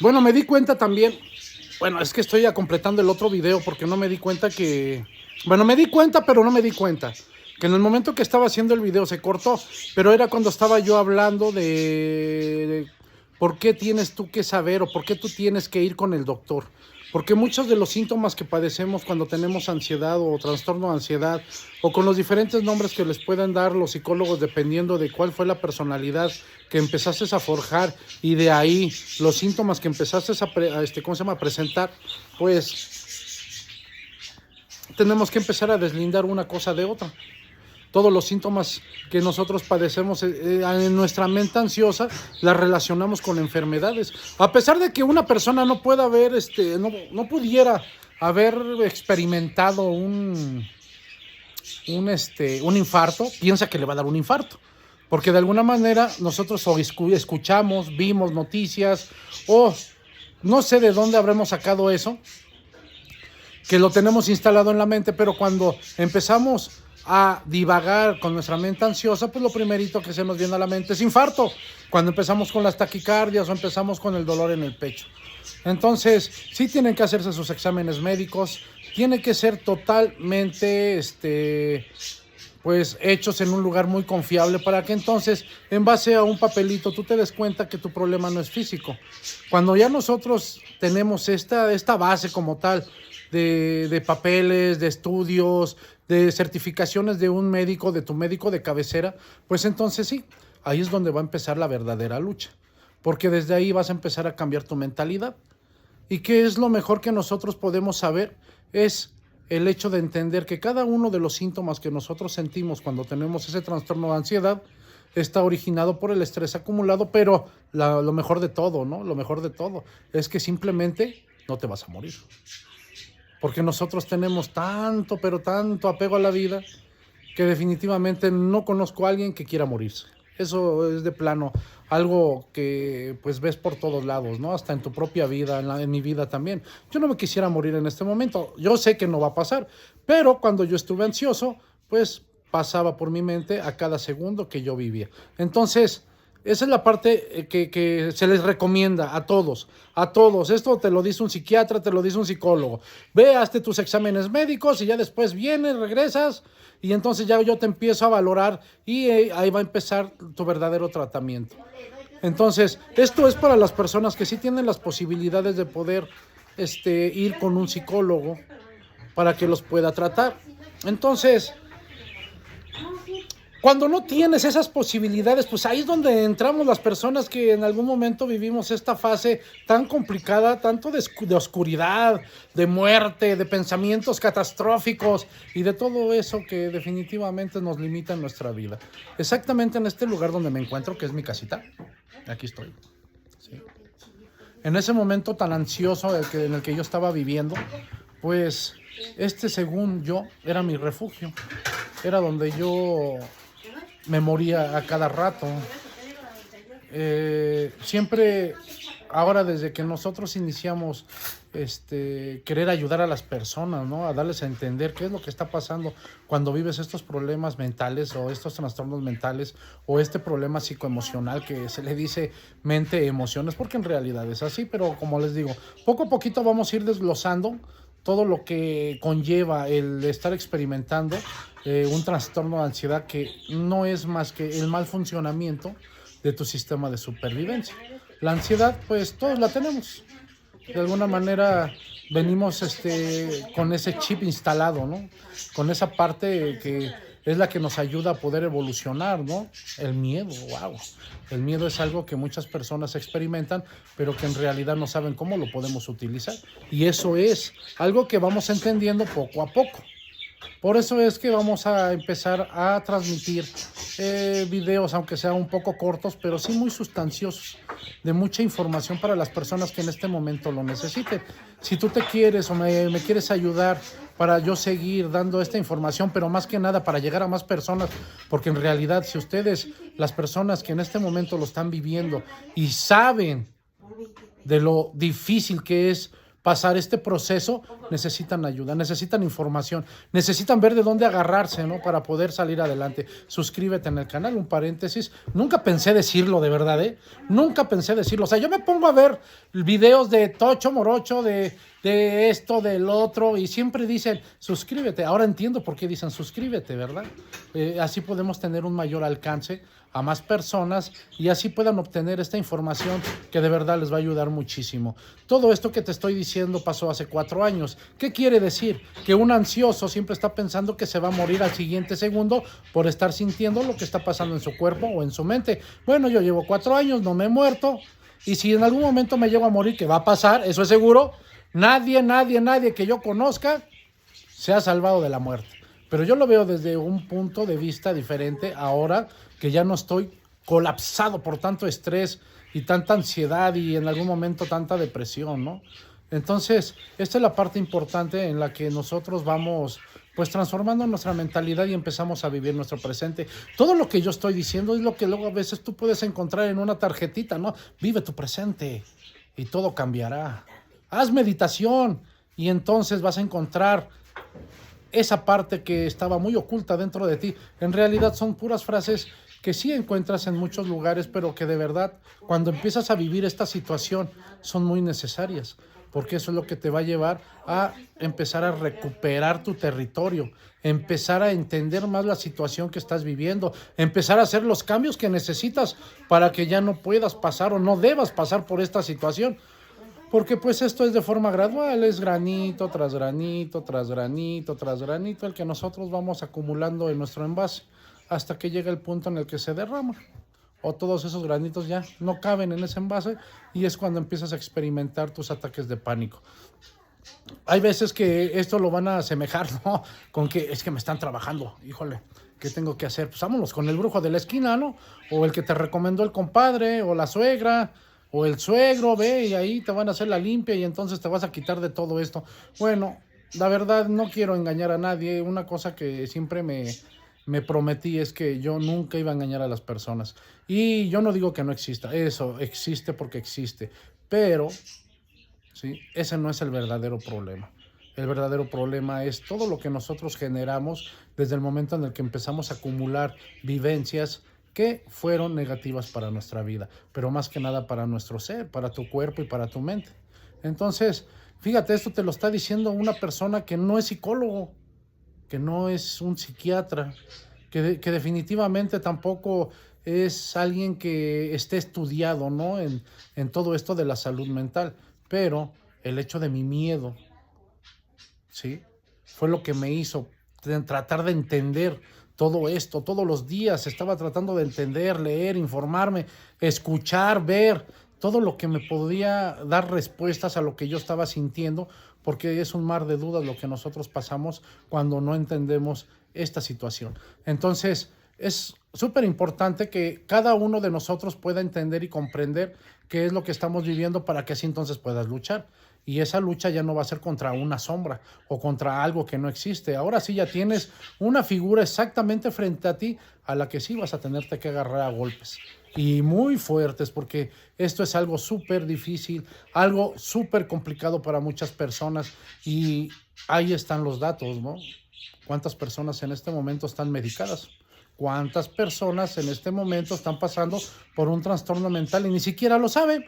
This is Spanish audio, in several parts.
Bueno, me di cuenta también, bueno, es que estoy ya completando el otro video porque no me di cuenta que, bueno, me di cuenta, pero no me di cuenta que en el momento que estaba haciendo el video se cortó, pero era cuando estaba yo hablando de por qué tienes tú que saber o por qué tú tienes que ir con el doctor. Porque muchos de los síntomas que padecemos cuando tenemos ansiedad o trastorno de ansiedad o con los diferentes nombres que les pueden dar los psicólogos dependiendo de cuál fue la personalidad que empezaste a forjar y de ahí los síntomas que empezaste a presentar, pues tenemos que empezar a deslindar una cosa de otra. Todos los síntomas que nosotros padecemos en nuestra mente ansiosa las relacionamos con enfermedades. A pesar de que una persona no pueda haber, no pudiera haber experimentado un infarto, piensa que le va a dar un infarto. Porque de alguna manera nosotros o escuchamos, vimos noticias o no sé de dónde habremos sacado eso, que lo tenemos instalado en la mente, pero cuando empezamos a divagar con nuestra mente ansiosa, pues lo primerito que se nos viene a la mente es infarto, cuando empezamos con las taquicardias o empezamos con el dolor en el pecho. Entonces, sí tienen que hacerse sus exámenes médicos, tiene que ser totalmente, pues hechos en un lugar muy confiable para que entonces, en base a un papelito, tú te des cuenta que tu problema no es físico. Cuando ya nosotros tenemos esta base como tal de papeles, de estudios, de certificaciones de un médico, de tu médico de cabecera, pues entonces sí, ahí es donde va a empezar la verdadera lucha. Porque desde ahí vas a empezar a cambiar tu mentalidad. ¿Y qué es lo mejor que nosotros podemos saber? Es el hecho de entender que cada uno de los síntomas que nosotros sentimos cuando tenemos ese trastorno de ansiedad está originado por el estrés acumulado, pero lo mejor de todo, ¿no? Lo mejor de todo es que simplemente no te vas a morir. Porque nosotros tenemos tanto, pero tanto apego a la vida que definitivamente no conozco a alguien que quiera morirse. Eso es de plano algo que pues ves por todos lados, ¿no? Hasta en tu propia vida, en mi vida también. Yo no me quisiera morir en este momento. Yo sé que no va a pasar, pero cuando yo estuve ansioso, pues pasaba por mi mente a cada segundo que yo vivía. Entonces, esa es la parte que se les recomienda a todos, a todos. Esto te lo dice un psiquiatra, te lo dice un psicólogo. Ve, hazte tus exámenes médicos y ya después vienes, regresas y entonces ya yo te empiezo a valorar y ahí va a empezar tu verdadero tratamiento. Entonces, esto es para las personas que sí tienen las posibilidades de poder ir con un psicólogo para que los pueda tratar. Entonces, cuando no tienes esas posibilidades, pues ahí es donde entramos las personas que en algún momento vivimos esta fase tan complicada, tanto de oscuridad, de muerte, de pensamientos catastróficos y de todo eso que definitivamente nos limita en nuestra vida. Exactamente en este lugar donde me encuentro, que es mi casita, aquí estoy. ¿Sí? En ese momento tan ansioso en el que yo estaba viviendo, pues según yo era mi refugio, era donde yo me moría a cada rato. Siempre, ahora desde que nosotros iniciamos querer ayudar a las personas, ¿no? A darles a entender qué es lo que está pasando cuando vives estos problemas mentales o estos trastornos mentales o este problema psicoemocional que se le dice mente, emociones, porque en realidad es así, pero como les digo, poco a poquito vamos a ir desglosando todo lo que conlleva el estar experimentando un trastorno de ansiedad que no es más que el mal funcionamiento de tu sistema de supervivencia. La ansiedad, pues todos la tenemos. De alguna manera venimos con ese chip instalado, ¿no? Con esa parte que es la que nos ayuda a poder evolucionar, ¿no? El miedo, wow. El miedo es algo que muchas personas experimentan, pero que en realidad no saben cómo lo podemos utilizar. Y eso es algo que vamos entendiendo poco a poco. Por eso es que vamos a empezar a transmitir videos, aunque sean un poco cortos, pero sí muy sustanciosos, de mucha información para las personas que en este momento lo necesiten. Si tú te quieres o me quieres ayudar para yo seguir dando esta información, pero más que nada para llegar a más personas, porque en realidad si ustedes, las personas que en este momento lo están viviendo y saben de lo difícil que es pasar este proceso, necesitan ayuda, necesitan información, necesitan ver de dónde agarrarse, ¿no? Para poder salir adelante. Suscríbete en el canal, un paréntesis. Nunca pensé decirlo, de verdad, ¿eh? Nunca pensé decirlo. O sea, yo me pongo a ver videos de Tocho Morocho, de esto, del otro, y siempre dicen, suscríbete. Ahora entiendo por qué dicen suscríbete, ¿verdad? Así podemos tener un mayor alcance a más personas y así puedan obtener esta información que de verdad les va a ayudar muchísimo. Todo esto que te estoy diciendo pasó hace 4 años. ¿Qué quiere decir? Que un ansioso siempre está pensando que se va a morir al siguiente segundo por estar sintiendo lo que está pasando en su cuerpo o en su mente. Bueno, yo llevo 4 años, no me he muerto, y si en algún momento me llego a morir, que va a pasar, eso es seguro, nadie que yo conozca se ha salvado de la muerte. Pero yo lo veo desde un punto de vista diferente ahora que ya no estoy colapsado por tanto estrés y tanta ansiedad y en algún momento tanta depresión, ¿no? Entonces, esta es la parte importante en la que nosotros vamos pues transformando nuestra mentalidad y empezamos a vivir nuestro presente. Todo lo que yo estoy diciendo es lo que luego a veces tú puedes encontrar en una tarjetita, ¿no? Vive tu presente y todo cambiará. Haz meditación y entonces vas a encontrar esa parte que estaba muy oculta dentro de ti. En realidad son puras frases que sí encuentras en muchos lugares, pero que de verdad, cuando empiezas a vivir esta situación, son muy necesarias, porque eso es lo que te va a llevar a empezar a recuperar tu territorio, empezar a entender más la situación que estás viviendo, empezar a hacer los cambios que necesitas para que ya no puedas pasar o no debas pasar por esta situación. Porque pues esto es de forma gradual, es granito tras granito, tras granito, tras granito, el que nosotros vamos acumulando en nuestro envase hasta que llega el punto en el que se derrama. O todos esos granitos ya no caben en ese envase y es cuando empiezas a experimentar tus ataques de pánico. Hay veces que esto lo van a asemejar, ¿no? Con que es que me están trabajando, híjole, ¿qué tengo que hacer? Pues vámonos con el brujo de la esquina, ¿no? O el que te recomendó el compadre o la suegra o el suegro, ve, y ahí te van a hacer la limpia y entonces te vas a quitar de todo esto. Bueno, la verdad no quiero engañar a nadie. Una cosa que siempre me prometí es que yo nunca iba a engañar a las personas. Y yo no digo que no exista, eso existe porque existe, pero ¿sí? Ese no es el verdadero problema. El verdadero problema es todo lo que nosotros generamos desde el momento en el que empezamos a acumular vivencias que fueron negativas para nuestra vida, pero más que nada para nuestro ser, para tu cuerpo y para tu mente. Entonces, fíjate, esto te lo está diciendo una persona que no es psicólogo, que no es un psiquiatra, que definitivamente tampoco es alguien que esté estudiado, ¿no? En todo esto de la salud mental, pero el hecho de mi miedo, ¿sí? Fue lo que me hizo tratar de entender todo esto. Todos los días estaba tratando de entender, leer, informarme, escuchar, ver todo lo que me podía dar respuestas a lo que yo estaba sintiendo, porque es un mar de dudas lo que nosotros pasamos cuando no entendemos esta situación. Entonces, es súper importante que cada uno de nosotros pueda entender y comprender qué es lo que estamos viviendo para que así entonces puedas luchar. Y esa lucha ya no va a ser contra una sombra o contra algo que no existe. Ahora sí ya tienes una figura exactamente frente a ti a la que sí vas a tenerte que agarrar a golpes. Y muy fuertes, porque esto es algo súper difícil, algo súper complicado para muchas personas. Y ahí están los datos, ¿no? ¿Cuántas personas en este momento están medicadas? ¿Cuántas personas en este momento están pasando por un trastorno mental y ni siquiera lo saben?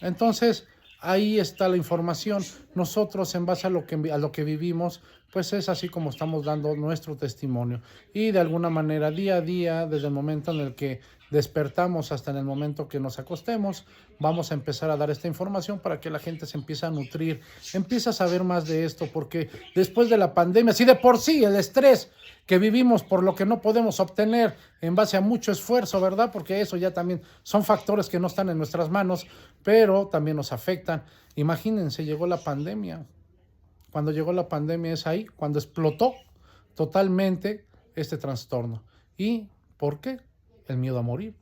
Entonces, ahí está la información. Nosotros, en base a lo que vivimos, pues es así como estamos dando nuestro testimonio. Y de alguna manera, día a día, desde el momento en el que despertamos hasta en el momento que nos acostemos, vamos a empezar a dar esta información para que la gente se empiece a nutrir, empiece a saber más de esto, porque después de la pandemia, si de por sí el estrés que vivimos por lo que no podemos obtener en base a mucho esfuerzo, ¿verdad? Porque eso ya también son factores que no están en nuestras manos, pero también nos afectan. Imagínense, llegó la pandemia. Cuando llegó la pandemia es ahí, cuando explotó totalmente este trastorno. ¿Y por qué? El miedo a morir,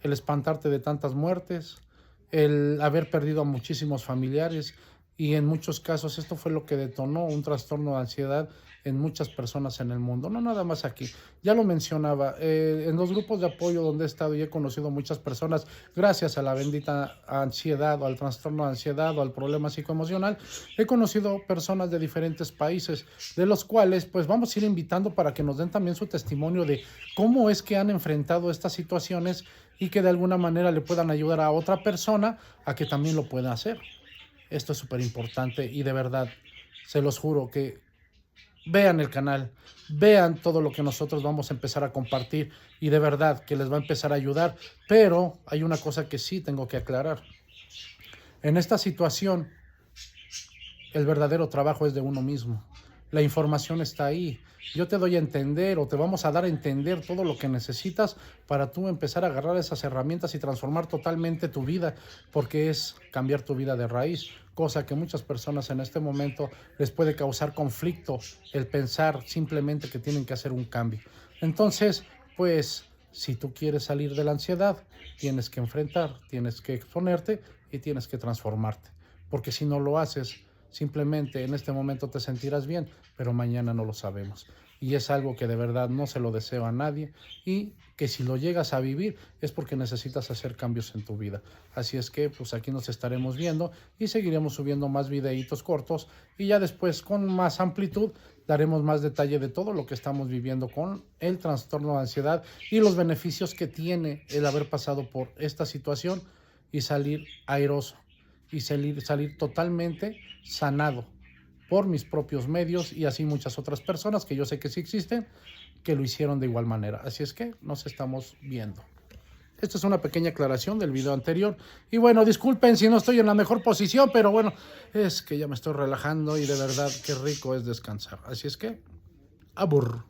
el espantarte de tantas muertes, el haber perdido a muchísimos familiares y en muchos casos esto fue lo que detonó un trastorno de ansiedad en muchas personas en el mundo, no nada más aquí. Ya lo mencionaba, en los grupos de apoyo donde he estado y he conocido muchas personas, gracias a la bendita ansiedad o al trastorno de ansiedad o al problema psicoemocional, he conocido personas de diferentes países, de los cuales pues vamos a ir invitando para que nos den también su testimonio de cómo es que han enfrentado estas situaciones y que de alguna manera le puedan ayudar a otra persona a que también lo pueda hacer. Esto es súper importante y de verdad, se los juro que vean el canal, vean todo lo que nosotros vamos a empezar a compartir y de verdad que les va a empezar a ayudar. Pero hay una cosa que sí tengo que aclarar. En esta situación, el verdadero trabajo es de uno mismo. La información está ahí. Yo te doy a entender o te vamos a dar a entender todo lo que necesitas para tú empezar a agarrar esas herramientas y transformar totalmente tu vida, porque es cambiar tu vida de raíz, cosa que muchas personas en este momento les puede causar conflicto el pensar simplemente que tienen que hacer un cambio. Entonces, pues, si tú quieres salir de la ansiedad, tienes que enfrentar, tienes que exponerte y tienes que transformarte, porque si no lo haces, simplemente en este momento te sentirás bien, pero mañana no lo sabemos. Y es algo que de verdad no se lo deseo a nadie y que si lo llegas a vivir es porque necesitas hacer cambios en tu vida. Así es que pues aquí nos estaremos viendo y seguiremos subiendo más videitos cortos y ya después con más amplitud daremos más detalle de todo lo que estamos viviendo con el trastorno de ansiedad y los beneficios que tiene el haber pasado por esta situación y salir airoso y salir totalmente sanado por mis propios medios y así muchas otras personas que yo sé que sí existen, que lo hicieron de igual manera. Así es que nos estamos viendo. Esta es una pequeña aclaración del video anterior. Y bueno, disculpen si no estoy en la mejor posición, pero bueno, es que ya me estoy relajando y de verdad qué rico es descansar. Así es que, abur.